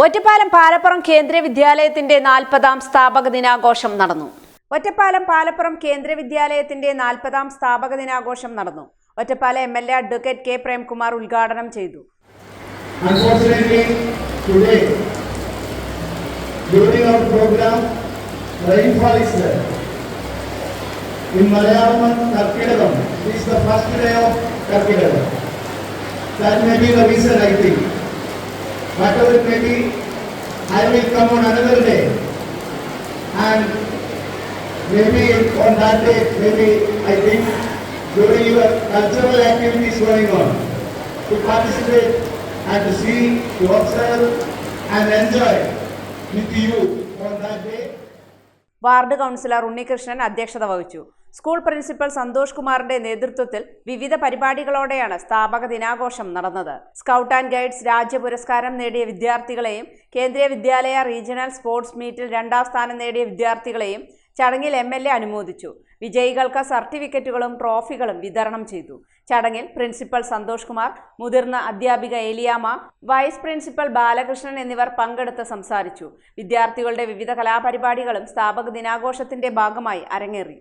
ഒറ്റപ്പാലം പാലപ്പുറം കേന്ദ്രീയ വിദ്യാലയത്തിന്റെ 40ാം സ്ഥാപക ദിനാഘോഷം നടന്നു. ഒറ്റപ്പാലം പാലപ്പുറം കേന്ദ്രീയ വിദ്യാലയത്തിന്റെ 40ാം സ്ഥാപക ദിനാഘോഷം നടന്നു. Ottapalam MLA advocate K Premkumar ഉദ്ഘാടനം ചെയ്തു. In Malayalam, Karkidakam is the first day of Karkidakam. That may be the reason, I think. Whatever it may be, I will come on another day. And maybe on that day, maybe I think during your cultural activities going on, to participate and to see, to observe and enjoy with you on that day. Ward councillor Unnikrishnan അധ്യക്ഷത വഹിച്ചു. School principal Santhosh കുമാറിന്റെ നേതൃത്വത്തിൽ വിവിധ പരിപാടികളോടെയാണ് സ്ഥാപക ദിനാഘോഷം നടന്നത്. Scout and guides രാജ്യ പുരസ്കാരം നേടിയ വിദ്യാർത്ഥികളെയും കേന്ദ്രീയ വിദ്യാലയ റീജിയണൽ സ്പോർട്സ് മീറ്റിൽ 2ാം സ്ഥാനം നേടിയ വിദ്യാർത്ഥികളെയും ചടങ്ങിൽ എംഎൽഎ അനുമോദിച്ചു. വിജയികൾക്ക് സർട്ടിഫിക്കറ്റുകളും ട്രോഫികളും വിതരണം ചെയ്തു. ചടങ്ങിൽ പ്രിൻസിപ്പൽ സന്തോഷ് കുമാർ, മുതിർന്ന അധ്യാപിക ഏലിയാമ്മ, വൈസ് പ്രിൻസിപ്പൽ ബാലകൃഷ്ണൻ എന്നിവർ പങ്കെടുത്ത് സംസാരിച്ചു. വിദ്യാർത്ഥികളുടെ വിവിധ കലാപരിപാടികളും സ്ഥാപക ദിനാഘോഷത്തിന്റെ ഭാഗമായി അരങ്ങേറി.